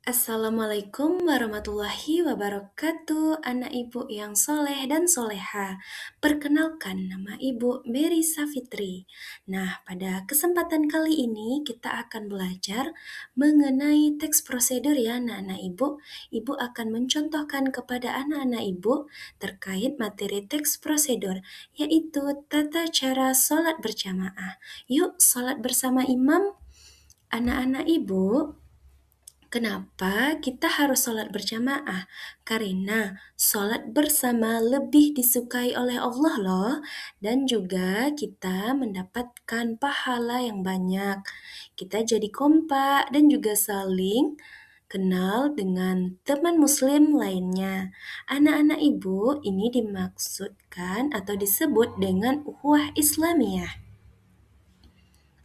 Assalamualaikum warahmatullahi wabarakatuh, anak ibu yang soleh dan soleha. Perkenalkan, nama ibu Mary Safitri. Nah, pada kesempatan kali ini kita akan belajar mengenai teks prosedur ya anak-anak ibu. Ibu akan mencontohkan kepada anak-anak ibu terkait materi teks prosedur, yaitu tata cara sholat berjamaah. Yuk, sholat bersama imam. Anak-anak ibu, kenapa kita harus sholat berjamaah? Karena sholat bersama lebih disukai oleh Allah loh. Dan juga kita mendapatkan pahala yang banyak. Kita jadi kompak dan juga saling kenal dengan teman muslim lainnya. Anak-anak ibu, ini dimaksudkan atau disebut dengan ukhuwah Islamiyah.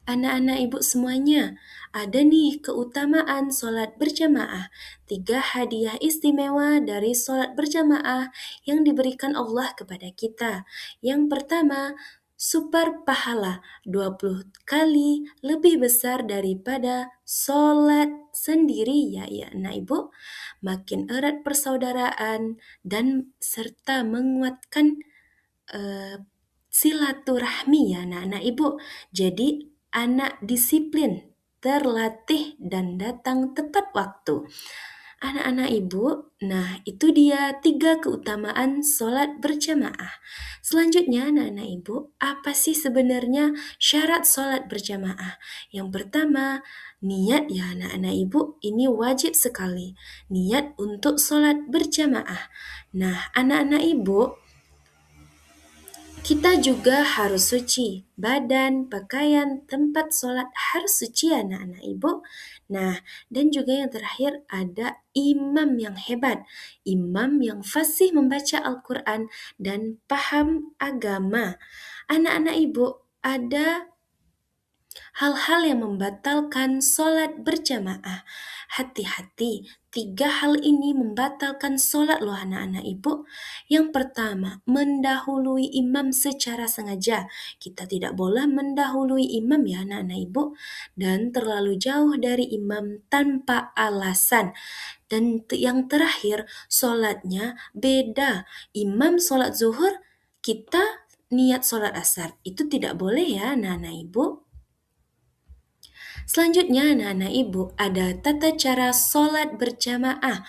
Anak-anak ibu semuanya, ada nih keutamaan sholat berjamaah. 3 hadiah istimewa dari sholat berjamaah yang diberikan Allah kepada kita. Yang pertama, super pahala 20 kali lebih besar daripada sholat sendiri ya anak ibu. Makin erat persaudaraan dan serta menguatkan silaturahmi ya anak-anak ibu. Jadi anak disiplin, terlatih dan datang tepat waktu. Anak-anak ibu, nah itu dia 3 keutamaan sholat berjamaah. Selanjutnya anak-anak ibu, apa sih sebenarnya syarat sholat berjamaah? Yang pertama, niat ya anak-anak ibu, ini wajib sekali. Niat untuk sholat berjamaah. Nah anak-anak ibu, kita juga harus suci, badan, pakaian, tempat sholat harus suci anak-anak ibu. Nah, dan juga yang terakhir ada imam yang hebat, imam yang fasih membaca Al-Quran dan paham agama. Anak-anak ibu, ada hal-hal yang membatalkan sholat berjamaah. Hati-hati, 3 hal ini membatalkan sholat loh anak-anak ibu. Yang pertama, mendahului imam secara sengaja. Kita tidak boleh mendahului imam ya anak-anak ibu. Dan terlalu jauh dari imam tanpa alasan. Dan yang terakhir, sholatnya beda. Imam sholat zuhur, kita niat sholat asar. Itu tidak boleh ya anak-anak ibu. Selanjutnya anak-anak ibu, ada tata cara sholat berjamaah.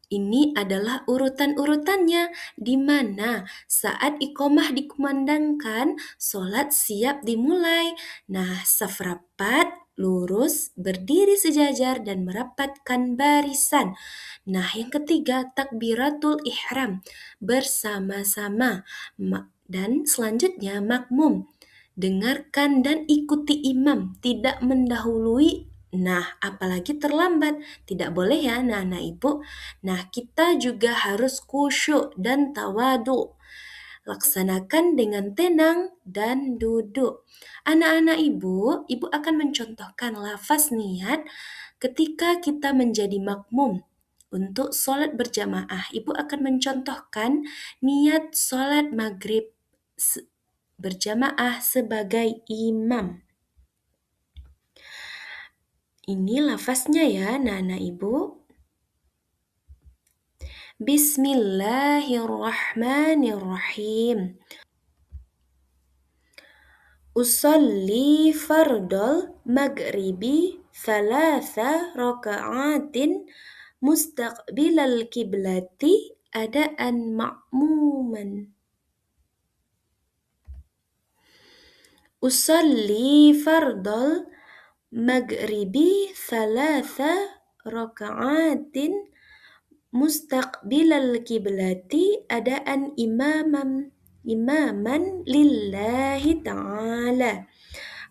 Ini adalah urutan-urutannya, di mana saat iqomah dikumandangkan, sholat siap dimulai. Nah, saf rapat, lurus, berdiri sejajar, dan merapatkan barisan. Nah, yang ketiga, takbiratul ihram, bersama-sama. Dan selanjutnya, makmum. Dengarkan dan ikuti imam, tidak mendahului. Nah, apalagi terlambat, tidak boleh ya anak-anak ibu. Nah, kita juga harus khusyuk dan tawadu. Laksanakan dengan tenang dan duduk. Anak-anak ibu, ibu akan mencontohkan lafaz niat ketika kita menjadi makmum. Untuk sholat berjamaah, ibu akan mencontohkan niat sholat maghrib berjamaah sebagai imam. Ini lafaznya ya, anak-anak ibu. Bismillahirrahmanirrahim. Usalli fardal maghribi thalatha raka'atin mustaqbilal kiblati adaan ma'muman. Usalli fardal maghribi thalatha raka'atin mustaqbilal kiblati adaan imaman lillahi ta'ala.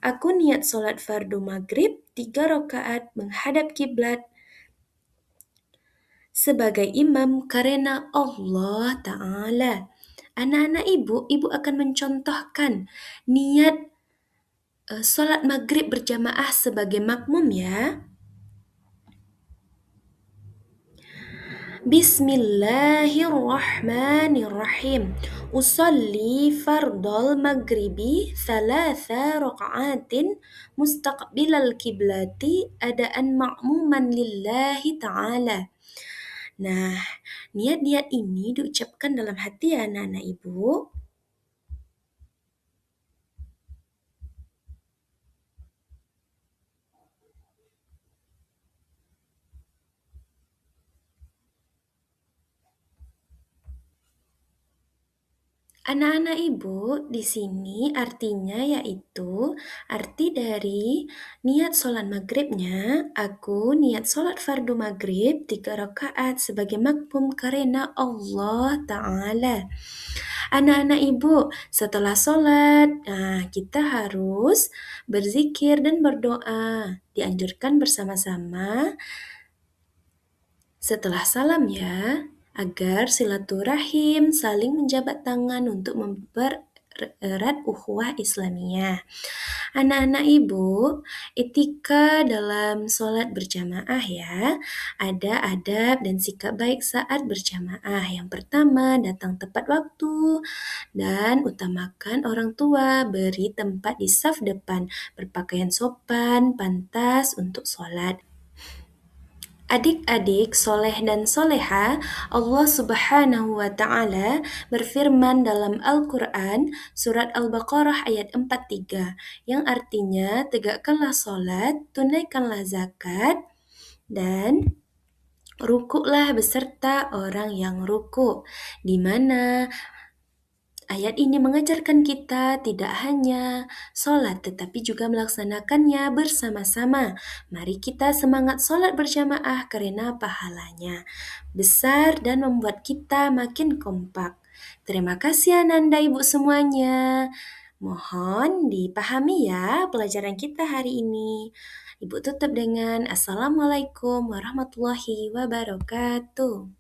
Aku niat sholat fardu maghrib 3 rakaat menghadap kiblat sebagai imam karena Allah Ta'ala. Anak-anak ibu, ibu akan mencontohkan niat sholat maghrib berjamaah sebagai makmum ya. Bismillahirrahmanirrahim. Usalli fardal maghribi thalatha raka'atin mustaqbilal kiblati adaan ma'muman lillahi ta'ala. Nah, niat-niat ini diucapkan dalam hati ya anak-anak ibu. Anak-anak ibu, di sini artinya yaitu arti dari niat sholat maghribnya, aku niat sholat fardu maghrib 3 rakaat sebagai makmum karena Allah Ta'ala. Anak-anak ibu, setelah sholat, kita harus berzikir dan berdoa. Dianjurkan bersama-sama setelah salam ya, agar silaturahim saling menjabat tangan untuk mempererat ukhuwah Islamiyah. Anak-anak ibu, etika dalam sholat berjamaah ya. Ada adab dan sikap baik saat berjamaah. Yang pertama, datang tepat waktu dan utamakan orang tua. Beri tempat di saf depan, berpakaian sopan, pantas untuk sholat. Adik-adik soleh dan soleha, Allah Subhanahu wa Ta'ala berfirman dalam Al-Quran, Surat Al-Baqarah ayat 43, yang artinya tegakkanlah solat, tunaikanlah zakat, dan rukuklah beserta orang yang rukuk, di mana ayat ini mengajarkan kita tidak hanya sholat tetapi juga melaksanakannya bersama-sama. Mari kita semangat sholat berjamaah karena pahalanya besar dan membuat kita makin kompak. Terima kasih Ananda Ibu semuanya. Mohon dipahami ya pelajaran kita hari ini. Ibu tutup dengan Assalamualaikum warahmatullahi wabarakatuh.